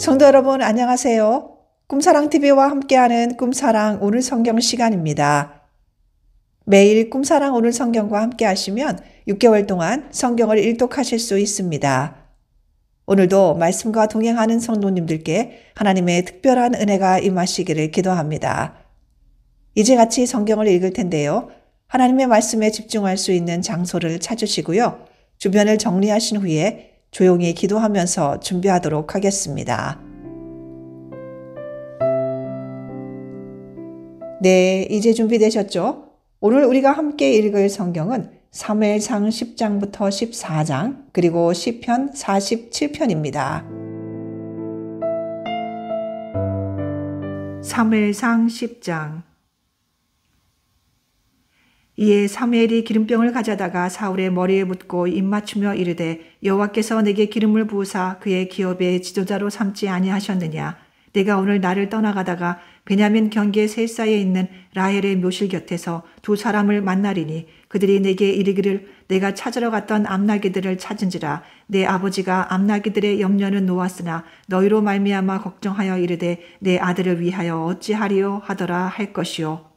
성도 여러분, 안녕하세요. 꿈사랑TV와 함께하는 꿈사랑 오늘 성경 시간입니다. 매일 꿈사랑 오늘 성경과 함께 하시면 6개월 동안 성경을 일독하실 수 있습니다. 오늘도 말씀과 동행하는 성도님들께 하나님의 특별한 은혜가 임하시기를 기도합니다. 이제 같이 성경을 읽을 텐데요. 하나님의 말씀에 집중할 수 있는 장소를 찾으시고요. 주변을 정리하신 후에 조용히 기도하면서 준비하도록 하겠습니다. 네, 이제 준비되셨죠? 오늘 우리가 함께 읽을 성경은 사무엘상 10장부터 14장 그리고 시편 47편입니다. 사무엘상 10장. 이에 사무엘이 기름병을 가져다가 사울의 머리에 붓고 입맞추며 이르되 여호와께서 내게 기름을 부으사 그의 기업의 지도자로 삼지 아니하셨느냐. 내가 오늘 나를 떠나가다가 베냐민 경계 셀사에 있는 라헬의 묘실 곁에서 두 사람을 만나리니 그들이 내게 이르기를 내가 찾으러 갔던 암나기들을 찾은지라. 내 아버지가 암나기들의 염려는 놓았으나 너희로 말미암아 걱정하여 이르되 내 아들을 위하여 어찌하리요 하더라 할 것이요.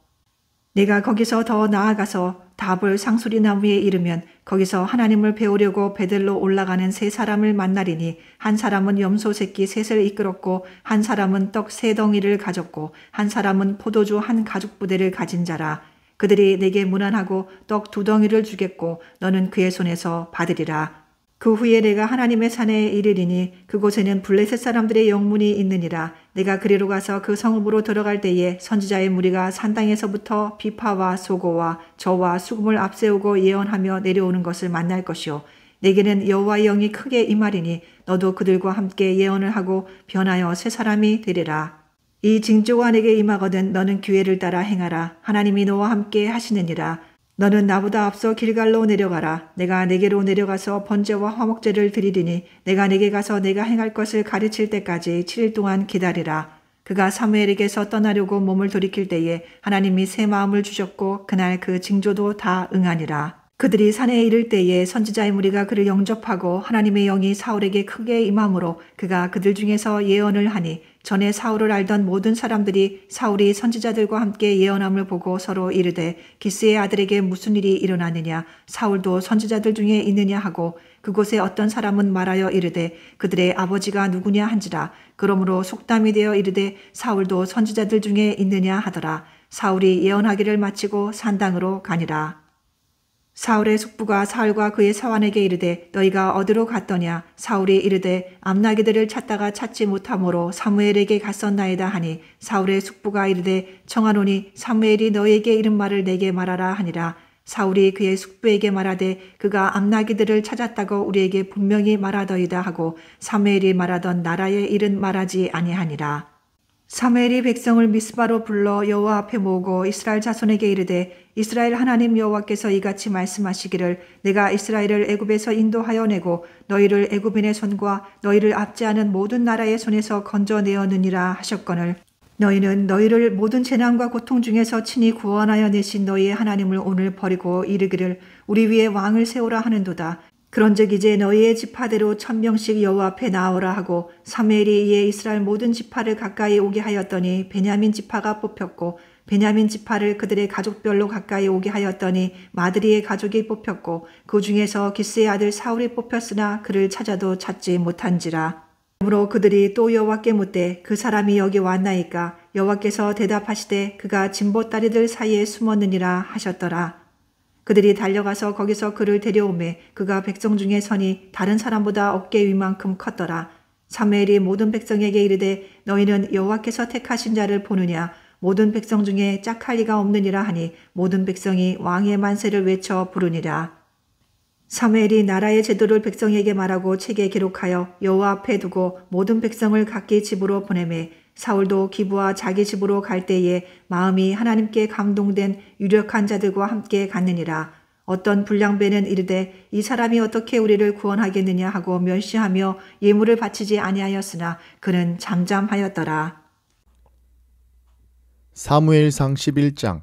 내가 거기서 더 나아가서 다볼 상수리 나무에 이르면 거기서 하나님을 배우려고 베들로 올라가는 세 사람을 만나리니 한 사람은 염소 새끼 셋을 이끌었고 한 사람은 떡 세 덩이를 가졌고 한 사람은 포도주 한 가죽 부대를 가진 자라. 그들이 내게 문안하고 떡 두 덩이를 주겠고 너는 그의 손에서 받으리라. 그 후에 내가 하나님의 산에 이르리니 그곳에는 블레셋 사람들의 영문이 있느니라. 내가 그리로 가서 그 성읍으로 들어갈 때에 선지자의 무리가 산당에서부터 비파와 소고와 저와 수금을 앞세우고 예언하며 내려오는 것을 만날 것이요. 내게는 여호와의 영이 크게 임하리니 너도 그들과 함께 예언을 하고 변하여 새 사람이 되리라. 이 징조가 내게 임하거든 너는 기회를 따라 행하라. 하나님이 너와 함께 하시느니라. 너는 나보다 앞서 길갈로 내려가라. 내가 내게로 내려가서 번제와 화목제를 드리리니 내가 내게 가서 내가 행할 것을 가르칠 때까지 7일 동안 기다리라. 그가 사무엘에게서 떠나려고 몸을 돌이킬 때에 하나님이 새 마음을 주셨고 그날 그 징조도 다 응하니라. 그들이 산에 이를 때에 선지자의 무리가 그를 영접하고 하나님의 영이 사울에게 크게 임함으로 그가 그들 중에서 예언을 하니 전에 사울을 알던 모든 사람들이 사울이 선지자들과 함께 예언함을 보고 서로 이르되 기스의 아들에게 무슨 일이 일어나느냐 사울도 선지자들 중에 있느냐 하고 그곳에 어떤 사람은 말하여 이르되 그들의 아버지가 누구냐 한지라. 그러므로 속담이 되어 이르되 사울도 선지자들 중에 있느냐 하더라. 사울이 예언하기를 마치고 산당으로 가니라. 사울의 숙부가 사울과 그의 사환에게 이르되 너희가 어디로 갔더냐. 사울이 이르되 암나기들을 찾다가 찾지 못함으로 사무엘에게 갔었나이다 하니 사울의 숙부가 이르되 청하노니 사무엘이 너희에게 이른 말을 내게 말하라 하니라. 사울이 그의 숙부에게 말하되 그가 암나기들을 찾았다고 우리에게 분명히 말하더이다 하고 사무엘이 말하던 나라의 일은 말하지 아니하니라. 사무엘이 백성을 미스바로 불러 여호와 앞에 모으고 이스라엘 자손에게 이르되 이스라엘 하나님 여호와께서 이같이 말씀하시기를 내가 이스라엘을 애굽에서 인도하여 내고 너희를 애굽인의 손과 너희를 압제하는 모든 나라의 손에서 건져내었느니라 하셨거늘 너희는 너희를 모든 재난과 고통 중에서 친히 구원하여 내신 너희의 하나님을 오늘 버리고 이르기를 우리 위에 왕을 세우라 하는도다. 그런즉 이제 너희의 지파대로 1000명씩 여호와 앞에 나오라 하고 사무엘이 이에 이스라엘 모든 지파를 가까이 오게 하였더니 베냐민 지파가 뽑혔고 베냐민 지파를 그들의 가족별로 가까이 오게 하였더니 마드리의 가족이 뽑혔고 그 중에서 기스의 아들 사울이 뽑혔으나 그를 찾아도 찾지 못한지라. 그러므로 그들이 또 여호와께 묻되 그 사람이 여기 왔나이까. 여호와께서 대답하시되 그가 진보다리들 사이에 숨었느니라 하셨더라. 그들이 달려가서 거기서 그를 데려오매 그가 백성 중에 서니 다른 사람보다 어깨 위만큼 컸더라. 사무엘이 모든 백성에게 이르되 너희는 여호와께서 택하신 자를 보느냐. 모든 백성 중에 짝할 리가 없느니라 하니 모든 백성이 왕의 만세를 외쳐 부르니라. 사무엘이 나라의 제도를 백성에게 말하고 책에 기록하여 여호와 앞에 두고 모든 백성을 각기 집으로 보내매 사울도 기브와 자기 집으로 갈 때에 마음이 하나님께 감동된 유력한 자들과 함께 갔느니라. 어떤 불량배는 이르되 이 사람이 어떻게 우리를 구원하겠느냐 하고 멸시하며 예물을 바치지 아니하였으나 그는 잠잠하였더라. 사무엘상 11장.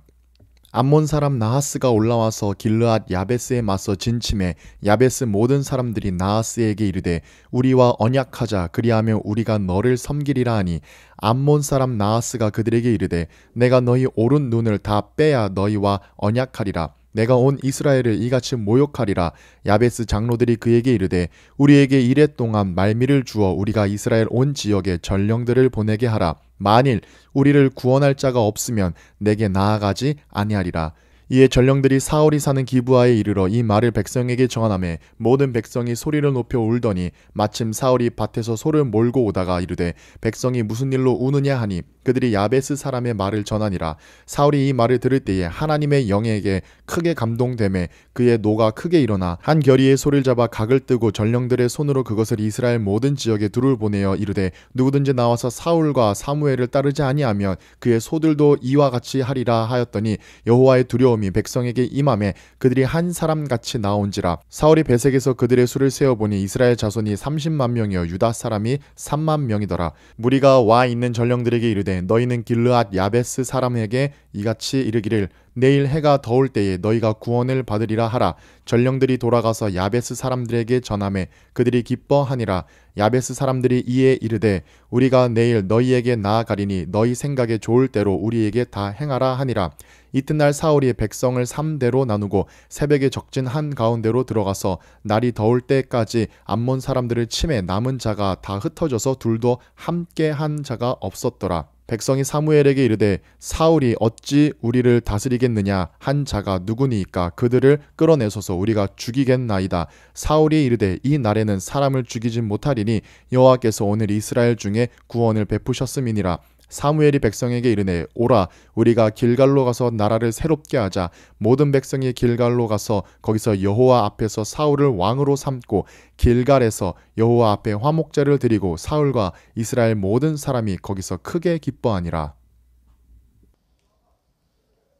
암몬 사람 나하스가 올라와서 길르앗 야베스에 맞서 진침해 야베스 모든 사람들이 나하스에게 이르되 우리와 언약하자 그리하며 우리가 너를 섬기리라 하니 암몬 사람 나하스가 그들에게 이르되 내가 너희 오른 눈을 다 빼야 너희와 언약하리라. 내가 온 이스라엘을 이같이 모욕하리라. 야베스 장로들이 그에게 이르되 우리에게 이레 동안 말미를 주어 우리가 이스라엘 온 지역에 전령들을 보내게 하라. 만일 우리를 구원할 자가 없으면 내게 나아가지 아니하리라. 이에 전령들이 사울이 사는 기브아에 이르러 이 말을 백성에게 전하매 모든 백성이 소리를 높여 울더니 마침 사울이 밭에서 소를 몰고 오다가 이르되 백성이 무슨 일로 우느냐 하니 그들이 야베스 사람의 말을 전하니라. 사울이 이 말을 들을 때에 하나님의 영에게 크게 감동되매 그의 노가 크게 일어나 한 결의의 소를 잡아 각을 뜨고 전령들의 손으로 그것을 이스라엘 모든 지역에 두루 보내어 이르되 누구든지 나와서 사울과 사무엘을 따르지 아니하면 그의 소들도 이와 같이 하리라 하였더니 여호와의 두려움이 백성에게 임하매 그들이 한 사람같이 나온지라. 사울이 베색에서 그들의 수를 세어보니 이스라엘 자손이 30만 명이여 유다 사람이 3만 명이더라. 무리가 와 있는 전령들에게 이르되 너희는 길르앗 야베스 사람에게 이같이 이르기를 내일 해가 더울 때에 너희가 구원을 받으리라 하라. 전령들이 돌아가서 야베스 사람들에게 전하매 그들이 기뻐하니라. 야베스 사람들이 이에 이르되 우리가 내일 너희에게 나아가리니 너희 생각에 좋을 대로 우리에게 다 행하라 하니라. 이튿날 사울이 백성을 3대로 나누고 새벽에 적진 한 가운데로 들어가서 날이 더울 때까지 암몬 사람들을 치매 남은 자가 다 흩어져서 둘도 함께 한 자가 없었더라. 백성이 사무엘에게 이르되 사울이 어찌 우리를 다스리겠느냐 한 자가 누구니이까 그들을 끌어내소서 우리가 죽이겠나이다. 사울이 이르되 이 날에는 사람을 죽이지 못하리니 여호와께서 오늘 이스라엘 중에 구원을 베푸셨음이니라. 사무엘이 백성에게 이르되 오라 우리가 길갈로 가서 나라를 새롭게 하자. 모든 백성이 길갈로 가서 거기서 여호와 앞에서 사울을 왕으로 삼고 길갈에서 여호와 앞에 화목제를 드리고 사울과 이스라엘 모든 사람이 거기서 크게 기뻐하니라.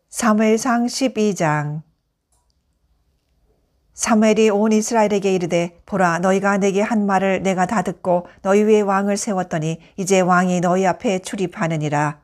사무엘상 12장. 사무엘이 온 이스라엘에게 이르되 보라 너희가 내게 한 말을 내가 다 듣고 너희 위에 왕을 세웠더니 이제 왕이 너희 앞에 출입하느니라.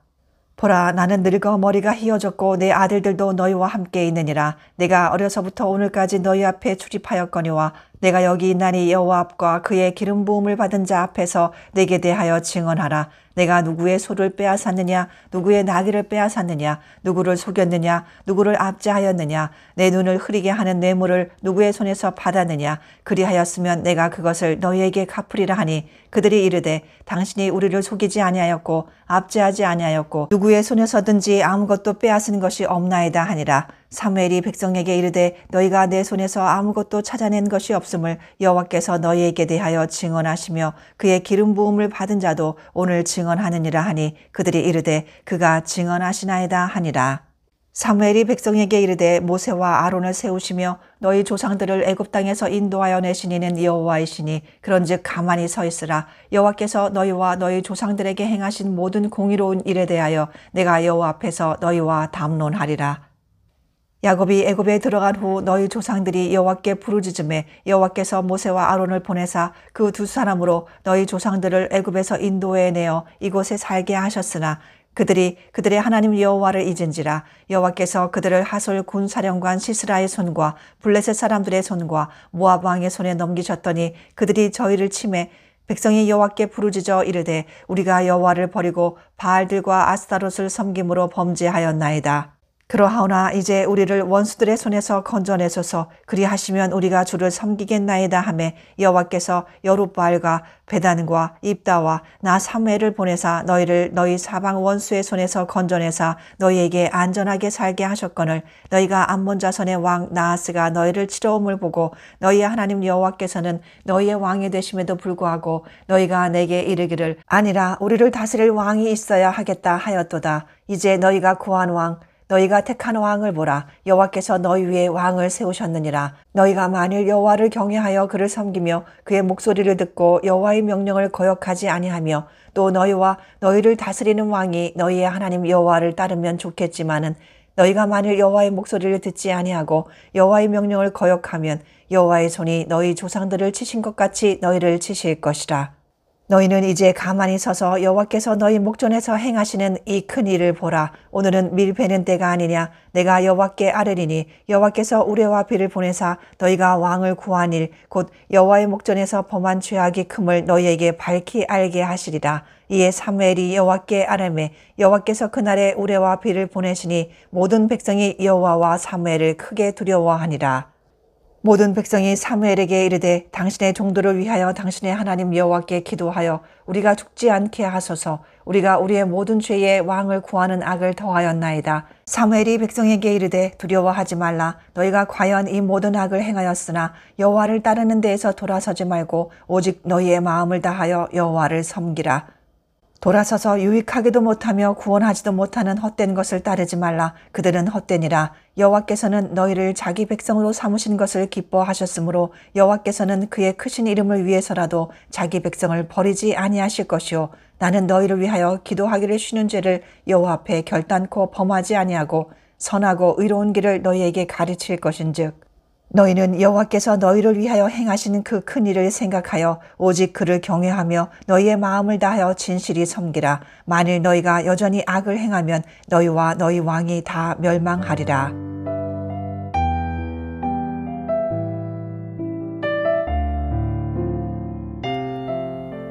보라 나는 늙어 머리가 휘어졌고 내 아들들도 너희와 함께 있느니라. 내가 어려서부터 오늘까지 너희 앞에 출입하였거니와 내가 여기 있나니 여호와 앞과 그의 기름 부음을 받은 자 앞에서 내게 대하여 증언하라. 내가 누구의 소를 빼앗았느냐 누구의 나귀를 빼앗았느냐 누구를 속였느냐 누구를 압제하였느냐 내 눈을 흐리게 하는 뇌물을 누구의 손에서 받았느냐 그리하였으면 내가 그것을 너희에게 갚으리라 하니 그들이 이르되 당신이 우리를 속이지 아니하였고 압제하지 아니하였고 누구의 손에서든지 아무것도 빼앗은 것이 없나이다 하니라. 사무엘이 백성에게 이르되 너희가 내 손에서 아무것도 찾아낸 것이 없음을 여호와께서 너희에게 대하여 증언하시며 그의 기름 부음을 받은 자도 오늘 증언하느니라 하니 그들이 이르되 그가 증언하시나이다 하니라. 사무엘이 백성에게 이르되 모세와 아론을 세우시며 너희 조상들을 애굽 땅에서 인도하여 내신 이는 여호와이시니 그런즉 가만히 서 있으라. 여호와께서 너희와 너희 조상들에게 행하신 모든 공의로운 일에 대하여 내가 여호와 앞에서 너희와 담론하리라. 야곱이 애굽에 들어간 후 너희 조상들이 여호와께 부르짖음에 여호와께서 모세와 아론을 보내사 그 두 사람으로 너희 조상들을 애굽에서 인도해 내어 이곳에 살게 하셨으나 그들이 그들의 하나님 여호와를 잊은지라. 여호와께서 그들을 하솔 군사령관 시스라의 손과 블레셋 사람들의 손과 모압 왕의 손에 넘기셨더니 그들이 저희를 치매 백성이 여호와께 부르짖어 이르되 우리가 여호와를 버리고 바알들과 아스타롯을 섬김으로 범죄하였나이다. 그러하오나 이제 우리를 원수들의 손에서 건져내소서. 그리하시면 우리가 주를 섬기겠나이다 하매 여호와께서 여룻바알과 베단과 입다와 나 사무엘을 보내사 너희를 너희 사방 원수의 손에서 건져내사 너희에게 안전하게 살게 하셨거늘 너희가 암몬 자손의 왕 나하스가 너희를 치러옴을 보고 너희의 하나님 여호와께서는 너희의 왕이 되심에도 불구하고 너희가 내게 이르기를 아니라 우리를 다스릴 왕이 있어야 하겠다 하였도다. 이제 너희가 구한 왕 너희가 택한 왕을 보라. 여호와께서 너희 위에 왕을 세우셨느니라. 너희가 만일 여호와를 경외하여 그를 섬기며 그의 목소리를 듣고 여호와의 명령을 거역하지 아니하며 또 너희와 너희를 다스리는 왕이 너희의 하나님 여호와를 따르면 좋겠지만은 너희가 만일 여호와의 목소리를 듣지 아니하고 여호와의 명령을 거역하면 여호와의 손이 너희 조상들을 치신 것 같이 너희를 치실 것이라. 너희는 이제 가만히 서서 여호와께서 너희 목전에서 행하시는 이 큰 일을 보라. 오늘은 밀 베는 때가 아니냐. 내가 여호와께 아뢰리니 여호와께서 우레와 비를 보내사 너희가 왕을 구한 일 곧 여호와의 목전에서 범한 죄악이 큼을 너희에게 밝히 알게 하시리라. 이에 사무엘이 여호와께 아뢰매 여호와께서 그날에 우레와 비를 보내시니 모든 백성이 여호와와 사무엘을 크게 두려워하니라. 모든 백성이 사무엘에게 이르되 당신의 종들을 위하여 당신의 하나님 여호와께 기도하여 우리가 죽지 않게 하소서. 우리가 우리의 모든 죄에 왕을 구하는 악을 더하였나이다. 사무엘이 백성에게 이르되 두려워하지 말라. 너희가 과연 이 모든 악을 행하였으나 여호와를 따르는 데에서 돌아서지 말고 오직 너희의 마음을 다하여 여호와를 섬기라. 돌아서서 유익하기도 못하며 구원하지도 못하는 헛된 것을 따르지 말라. 그들은 헛되니라. 여호와께서는 너희를 자기 백성으로 삼으신 것을 기뻐하셨으므로 여호와께서는 그의 크신 이름을 위해서라도 자기 백성을 버리지 아니하실 것이요. 나는 너희를 위하여 기도하기를 쉬는 죄를 여호와 앞에 결단코 범하지 아니하고 선하고 의로운 길을 너희에게 가르칠 것인즉 너희는 여호와께서 너희를 위하여 행하신 그 큰 일을 생각하여 오직 그를 경외하며 너희의 마음을 다하여 진실이 섬기라. 만일 너희가 여전히 악을 행하면 너희와 너희 왕이 다 멸망하리라.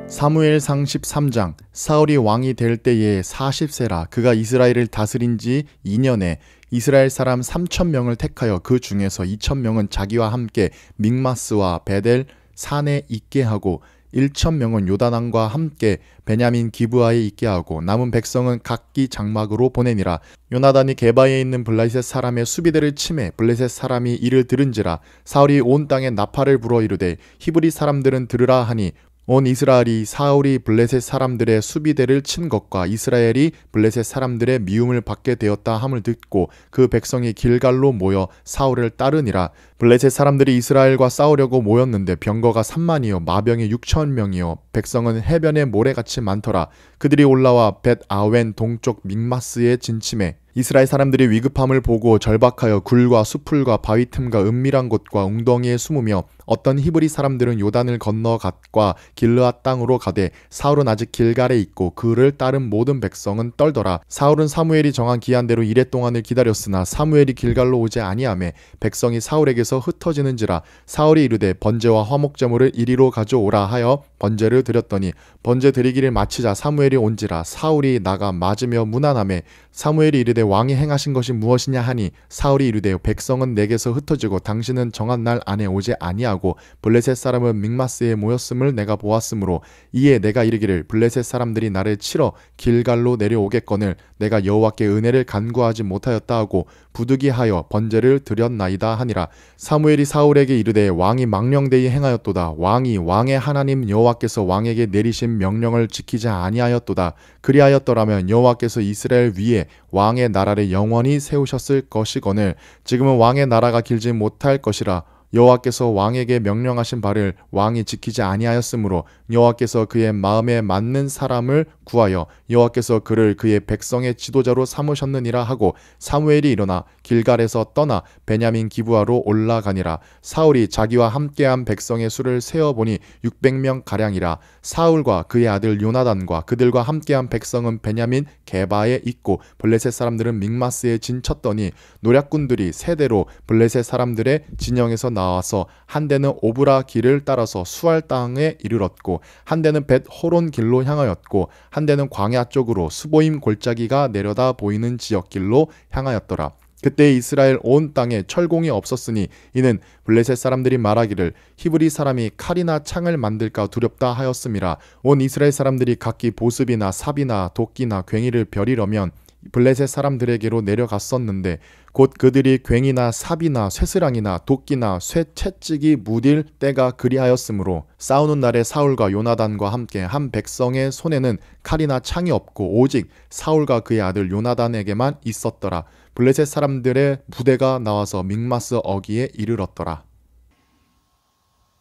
사무엘상 13장. 사울이 왕이 될 때에 40세라. 그가 이스라엘을 다스린 지 2년에 이스라엘 사람 3,000명을 택하여 그 중에서 2,000명은 자기와 함께 믹마스와 베델 산에 있게 하고 1,000명은 요단강과 함께 베냐민 기브아에 있게 하고 남은 백성은 각기 장막으로 보내니라. 요나단이 게바에 있는 블레셋 사람의 수비대를 치매 블레셋 사람이 이를 들은지라. 사울이 온 땅에 나팔을 불어 이르되 히브리 사람들은 들으라 하니 온 이스라엘이 사울이 블레셋 사람들의 수비대를 친 것과 이스라엘이 블레셋 사람들의 미움을 받게 되었다 함을 듣고 그 백성이 길갈로 모여 사울을 따르니라. 블레셋 사람들이 이스라엘과 싸우려고 모였는데 병거가 3만이요 마병이 6,000명이요 백성은 해변에 모래같이 많더라. 그들이 올라와 벳 아웬 동쪽 믹마스에 진침해 이스라엘 사람들이 위급함을 보고 절박하여 굴과 수풀과 바위 틈과 은밀한 곳과 웅덩이에 숨으며 어떤 히브리 사람들은 요단을 건너 갓과 길르앗 땅으로 가되 사울은 아직 길갈에 있고 그를 따른 모든 백성은 떨더라. 사울은 사무엘이 정한 기한대로 이레 동안을 기다렸으나 사무엘이 길갈로 오지 아니하매 백성이 사울에게서 흩어지는지라. 사울이 이르되 번제와 화목제물을 이리로 가져오라 하여 번제를 드렸더니 번제 드리기를 마치자 사무엘이 온지라. 사울이 나가 맞으며 무난하매 사무엘이 이르되 왕이 행하신 것이 무엇이냐 하니 사울이 이르되 백성은 내게서 흩어지고 당신은 정한 날 안에 오지 아니하고 블레셋 사람은 믹마스에 모였음을 내가 보았으므로 이에 내가 이르기를 블레셋 사람들이 나를 치러 길갈로 내려오겠거늘 내가 여호와께 은혜를 간구하지 못하였다 하고 부득이하여 번제를 드렸나이다 하니라. 사무엘이 사울에게 이르되 왕이 망령되이 행하였도다. 왕이 왕의 하나님 여호와께서 왕에게 내리신 명령을 지키지 아니하였도다. 그리하였더라면 여호와께서 이스라엘 위에 왕의 나라를 영원히 세우셨을 것이거늘 지금은 왕의 나라가 길지 못할 것이라. 여호와께서 왕에게 명령하신 바를 왕이 지키지 아니하였으므로 여호와께서 그의 마음에 맞는 사람을 구하여 여호와께서 그를 그의 백성의 지도자로 삼으셨느니라 하고 사무엘이 일어나 길갈에서 떠나 베냐민 기브아로 올라가니라. 사울이 자기와 함께한 백성의 수를 세어보니 600명 가량이라. 사울과 그의 아들 요나단과 그들과 함께한 백성은 베냐민 게바에 있고 블레셋 사람들은 믹마스에 진쳤더니 노략군들이 세대로 블레셋 사람들의 진영에서 나와서 한 대는 오브라 길을 따라서 수알 땅에 이르렀고 한 대는 벳 호론 길로 향하였고 한 대는 광야 쪽으로 스보임 골짜기가 내려다 보이는 지역길로 향하였더라. 그때 이스라엘 온 땅에 철공이 없었으니 이는 블레셋 사람들이 말하기를 히브리 사람이 칼이나 창을 만들까 두렵다 하였음이라. 온 이스라엘 사람들이 각기 보습이나 삽이나 도끼나 괭이를 벼리려면 블레셋 사람들에게로 내려갔었는데 곧 그들이 괭이나 삽이나 쇠스랑이나 도끼나 쇠채찍이 무딜 때가 그리하였으므로 싸우는 날에 사울과 요나단과 함께 한 백성의 손에는 칼이나 창이 없고 오직 사울과 그의 아들 요나단에게만 있었더라. 블레셋 사람들의 부대가 나와서 믹마스 어기에 이르렀더라.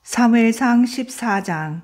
사무엘상 14장.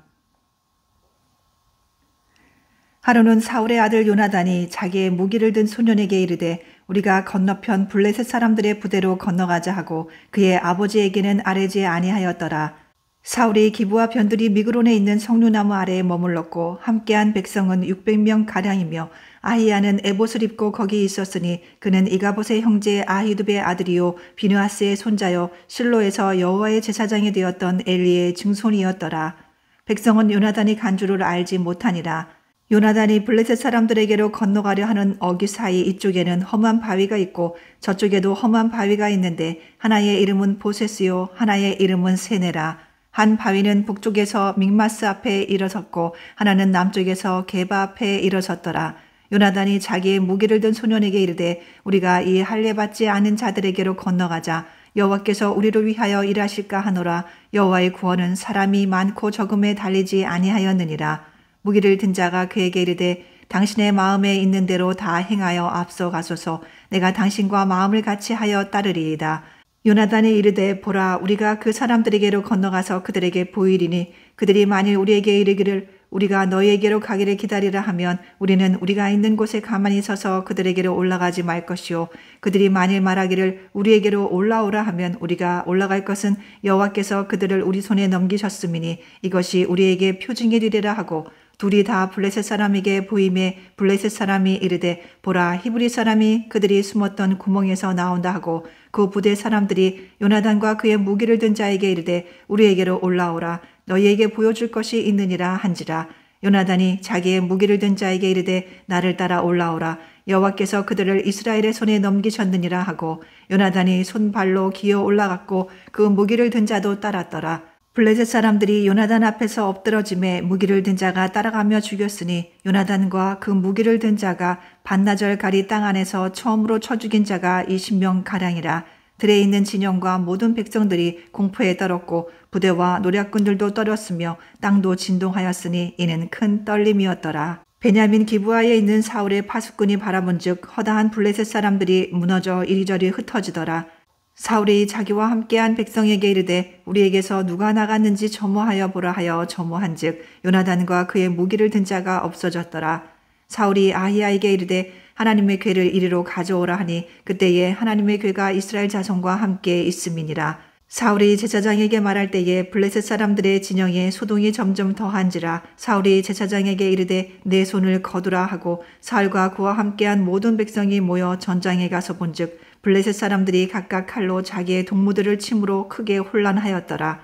하루는 사울의 아들 요나단이 자기의 무기를 든 소년에게 이르되 우리가 건너편 블레셋 사람들의 부대로 건너가자 하고 그의 아버지에게는 아뢰지 아니하였더라. 사울이 기브와 변들이 미그론에 있는 석류나무 아래에 머물렀고 함께한 백성은 600명 가량이며 아히야는 에봇을 입고 거기 있었으니 그는 이가봇의 형제 아히두베의 아들이요 비느하스의 손자요 실로에서 여호와의 제사장이 되었던 엘리의 증손이었더라. 백성은 요나단이 간 줄을 알지 못하니라. 요나단이 블레셋 사람들에게로 건너가려 하는 어귀 사이 이쪽에는 험한 바위가 있고 저쪽에도 험한 바위가 있는데 하나의 이름은 보세스요 하나의 이름은 세네라. 한 바위는 북쪽에서 믹마스 앞에 일어섰고 하나는 남쪽에서 게바 앞에 일어섰더라. 요나단이 자기의 무기를 든 소년에게 이르되 우리가 이 할례 받지 않은 자들에게로 건너가자. 여호와께서 우리를 위하여 일하실까 하노라. 여호와의 구원은 사람이 많고 적음에 달리지 아니하였느니라. 무기를 든 자가 그에게 이르되 당신의 마음에 있는 대로 다 행하여 앞서 가소서. 내가 당신과 마음을 같이 하여 따르리이다. 요나단이 이르되 보라 우리가 그 사람들에게로 건너가서 그들에게 보이리니 그들이 만일 우리에게 이르기를 우리가 너희에게로 가기를 기다리라 하면 우리는 우리가 있는 곳에 가만히 서서 그들에게로 올라가지 말 것이요 그들이 만일 말하기를 우리에게로 올라오라 하면 우리가 올라갈 것은 여호와께서 그들을 우리 손에 넘기셨음이니 이것이 우리에게 표징이 되리라 하고 둘이 다 블레셋 사람에게 보임에 블레셋 사람이 이르되 보라 히브리 사람이 그들이 숨었던 구멍에서 나온다 하고 그 부대 사람들이 요나단과 그의 무기를 든 자에게 이르되 우리에게로 올라오라 너희에게 보여줄 것이 있느니라 한지라. 요나단이 자기의 무기를 든 자에게 이르되 나를 따라 올라오라 여호와께서 그들을 이스라엘의 손에 넘기셨느니라 하고 요나단이 손발로 기어 올라갔고 그 무기를 든 자도 따랐더라. 블레셋 사람들이 요나단 앞에서 엎드러짐에 무기를 든 자가 따라가며 죽였으니 요나단과 그 무기를 든 자가 반나절 가리 땅 안에서 처음으로 쳐 죽인 자가 20명 가량이라. 들에 있는 진영과 모든 백성들이 공포에 떨었고 부대와 노략군들도 떨었으며 땅도 진동하였으니 이는 큰 떨림이었더라. 베냐민 기브아에 있는 사울의 파수꾼이 바라본즉 허다한 블레셋 사람들이 무너져 이리저리 흩어지더라. 사울이 자기와 함께한 백성에게 이르되 우리에게서 누가 나갔는지 점호하여 보라 하여 점호한즉 요나단과 그의 무기를 든 자가 없어졌더라. 사울이 아히야에게 이르되 하나님의 궤를 이리로 가져오라 하니 그때에 하나님의 궤가 이스라엘 자손과 함께 있음이니라. 사울이 제사장에게 말할 때에 블레셋 사람들의 진영에 소동이 점점 더한지라. 사울이 제사장에게 이르되 내 손을 거두라 하고 사울과 그와 함께한 모든 백성이 모여 전장에 가서 본즉 블레셋 사람들이 각각 칼로 자기의 동무들을 침으로 크게 혼란하였더라.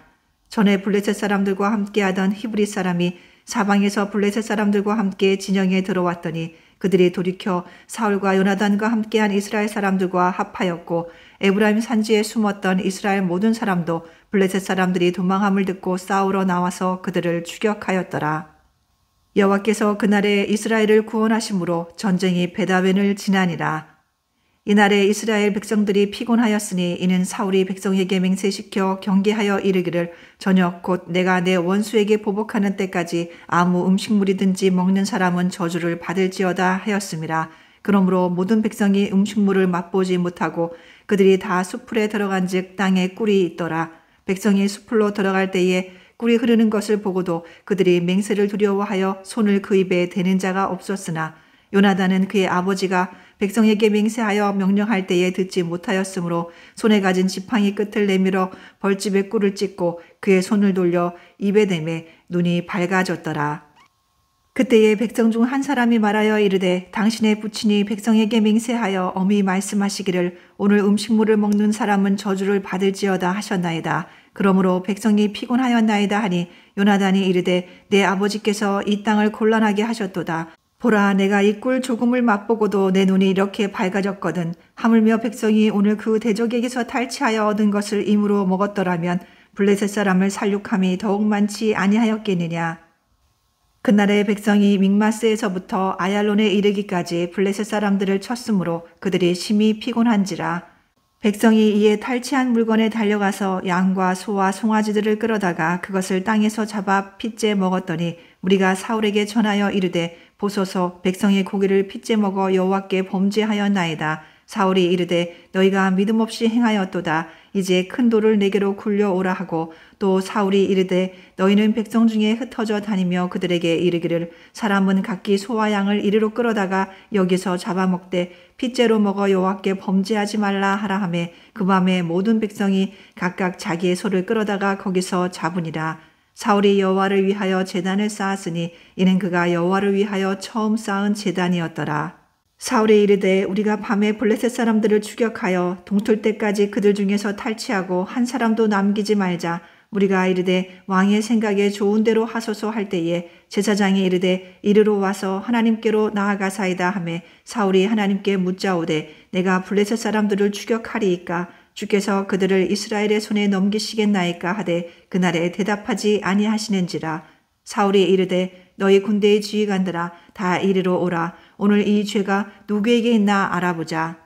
전에 블레셋 사람들과 함께하던 히브리 사람이 사방에서 블레셋 사람들과 함께 진영에 들어왔더니 그들이 돌이켜 사울과 요나단과 함께한 이스라엘 사람들과 합하였고 에브라임 산지에 숨었던 이스라엘 모든 사람도 블레셋 사람들이 도망함을 듣고 싸우러 나와서 그들을 추격하였더라. 여호와께서 그날에 이스라엘을 구원하심으로 전쟁이 베다웬을 지나니라. 이날에 이스라엘 백성들이 피곤하였으니 이는 사울이 백성에게 맹세시켜 경계하여 이르기를 저녁 곧 내가 내 원수에게 보복하는 때까지 아무 음식물이든지 먹는 사람은 저주를 받을지어다 하였음이라. 그러므로 모든 백성이 음식물을 맛보지 못하고 그들이 다 숲풀에 들어간즉 땅에 꿀이 있더라. 백성이 숲풀로 들어갈 때에 꿀이 흐르는 것을 보고도 그들이 맹세를 두려워하여 손을 그 입에 대는 자가 없었으나 요나단은 그의 아버지가 백성에게 맹세하여 명령할 때에 듣지 못하였으므로 손에 가진 지팡이 끝을 내밀어 벌집에 꿀을 찢고 그의 손을 돌려 입에 대매 눈이 밝아졌더라. 그때에 백성 중 한 사람이 말하여 이르되 당신의 부친이 백성에게 맹세하여 엄히 말씀하시기를 오늘 음식물을 먹는 사람은 저주를 받을지어다 하셨나이다. 그러므로 백성이 피곤하였나이다 하니 요나단이 이르되 내 아버지께서 이 땅을 곤란하게 하셨도다. 보라 내가 이 꿀 조금을 맛보고도 내 눈이 이렇게 밝아졌거든. 하물며 백성이 오늘 그 대적에게서 탈취하여 얻은 것을 임으로 먹었더라면 블레셋 사람을 살육함이 더욱 많지 아니하였겠느냐. 그날에 백성이 믹마스에서부터 아얄론에 이르기까지 블레셋 사람들을 쳤으므로 그들이 심히 피곤한지라. 백성이 이에 탈취한 물건에 달려가서 양과 소와 송아지들을 끌어다가 그것을 땅에서 잡아 핏째 먹었더니 우리가 사울에게 전하여 이르되 보소서 백성의 고기를 핏째 먹어 여호와께 범죄하였나이다. 사울이 이르되 너희가 믿음 없이 행하였도다. 이제 큰 돌을 내게로 굴려오라 하고 또 사울이 이르되 너희는 백성 중에 흩어져 다니며 그들에게 이르기를 사람은 각기 소와 양을 이리로 끌어다가 여기서 잡아먹되 핏째로 먹어 여호와께 범죄하지 말라 하라 하매 그 밤에 모든 백성이 각각 자기의 소를 끌어다가 거기서 잡으니라. 사울이 여호와를 위하여 제단을 쌓았으니 이는 그가 여호와를 위하여 처음 쌓은 제단이었더라. 사울이 이르되 우리가 밤에 블레셋 사람들을 추격하여 동틀 때까지 그들 중에서 탈취하고 한 사람도 남기지 말자. 우리가 이르되 왕의 생각에 좋은 대로 하소서 할 때에 제사장이 이르되 이리로 와서 하나님께로 나아가사이다 하매 사울이 하나님께 묻자오되 내가 블레셋 사람들을 추격하리이까 주께서 그들을 이스라엘의 손에 넘기시겠나이까 하되 그날에 대답하지 아니하시는지라. 사울이 이르되 너희 군대의 지휘관들아 다 이리로 오라. 오늘 이 죄가 누구에게 있나 알아보자.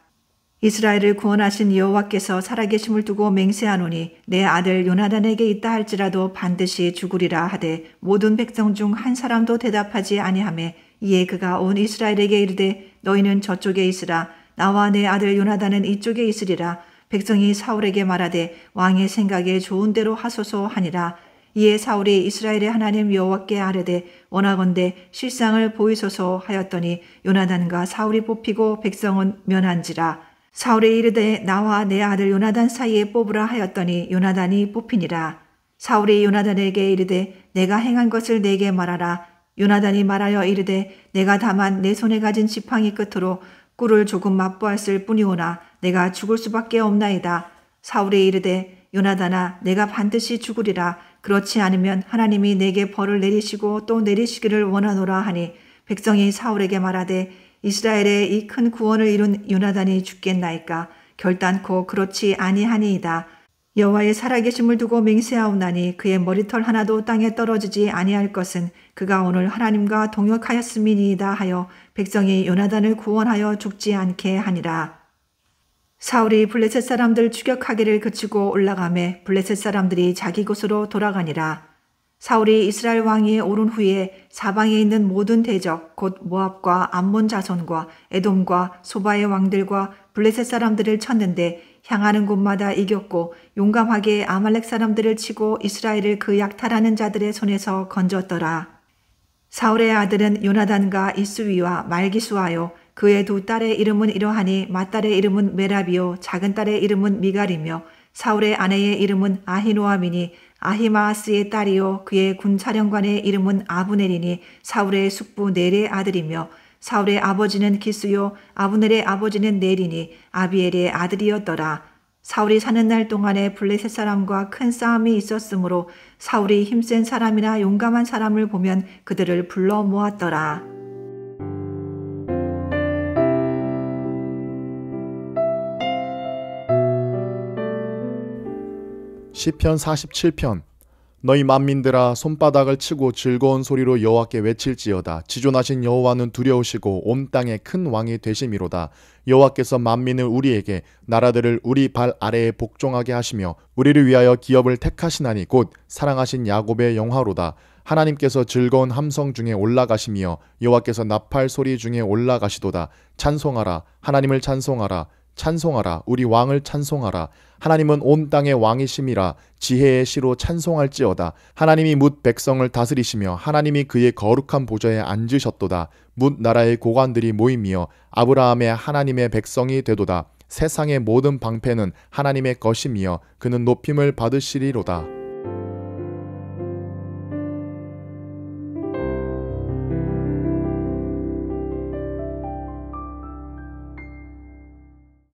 이스라엘을 구원하신 여호와께서 살아계심을 두고 맹세하노니 내 아들 요나단에게 있다 할지라도 반드시 죽으리라 하되 모든 백성 중 한 사람도 대답하지 아니하매 이에 그가 온 이스라엘에게 이르되 너희는 저쪽에 있으라. 나와 내 아들 요나단은 이쪽에 있으리라. 백성이 사울에게 말하되 왕의 생각에 좋은 대로 하소서 하니라. 이에 사울이 이스라엘의 하나님 여호와께 아뢰되 원하건대 실상을 보이소서 하였더니 요나단과 사울이 뽑히고 백성은 면한지라. 사울이 이르되 나와 내 아들 요나단 사이에 뽑으라 하였더니 요나단이 뽑히니라. 사울이 요나단에게 이르되 내가 행한 것을 내게 말하라. 요나단이 말하여 이르되 내가 다만 내 손에 가진 지팡이 끝으로 꿀을 조금 맛보았을 뿐이오나 내가 죽을 수밖에 없나이다. 사울이 이르되 요나단아 내가 반드시 죽으리라. 그렇지 않으면 하나님이 내게 벌을 내리시고 또 내리시기를 원하노라 하니 백성이 사울에게 말하되 이스라엘의 이 큰 구원을 이룬 요나단이 죽겠나이까. 결단코 그렇지 아니하니이다. 여호와의 살아계심을 두고 맹세하오나니 그의 머리털 하나도 땅에 떨어지지 아니할 것은 그가 오늘 하나님과 동역하였음이니이다 하여 백성이 요나단을 구원하여 죽지 않게 하니라. 사울이 블레셋 사람들 추격하기를 그치고 올라가매 블레셋 사람들이 자기 곳으로 돌아가니라. 사울이 이스라엘 왕위에 오른 후에 사방에 있는 모든 대적 곧 모압과 암몬 자손과 에돔과 소바의 왕들과 블레셋 사람들을 쳤는데 향하는 곳마다 이겼고 용감하게 아말렉 사람들을 치고 이스라엘을 그 약탈하는 자들의 손에서 건졌더라. 사울의 아들은 요나단과 이스위와 말기수하요 그의 두 딸의 이름은 이러하니 맏딸의 이름은 메라비요 작은 딸의 이름은 미갈이며 사울의 아내의 이름은 아히노아미니 아히마아스의 딸이요 그의 군사령관의 이름은 아브넬이니 사울의 숙부 넬의 아들이며 사울의 아버지는 기스요 아브넬의 아버지는 넬이니 아비엘의 아들이었더라. 사울이 사는 날 동안에 블레셋 사람과 큰 싸움이 있었으므로 사울이 힘센 사람이나 용감한 사람을 보면 그들을 불러 모았더라. 시편 47편. 너희 만민들아 손바닥을 치고 즐거운 소리로 여호와께 외칠지어다. 지존하신 여호와는 두려우시고 온 땅에 큰 왕이 되심이로다. 여호와께서 만민을 우리에게 나라들을 우리 발 아래에 복종하게 하시며 우리를 위하여 기업을 택하시나니 곧 사랑하신 야곱의 영화로다. 하나님께서 즐거운 함성 중에 올라가시며 여호와께서 나팔 소리 중에 올라가시도다. 찬송하라. 하나님을 찬송하라. 찬송하라. 우리 왕을 찬송하라. 하나님은 온 땅의 왕이심이라. 지혜의 시로 찬송할지어다. 하나님이 뭇 백성을 다스리시며 하나님이 그의 거룩한 보좌에 앉으셨도다. 뭇 나라의 고관들이 모이며 아브라함의 하나님의 백성이 되도다. 세상의 모든 방패는 하나님의 것이며 그는 높임을 받으시리로다.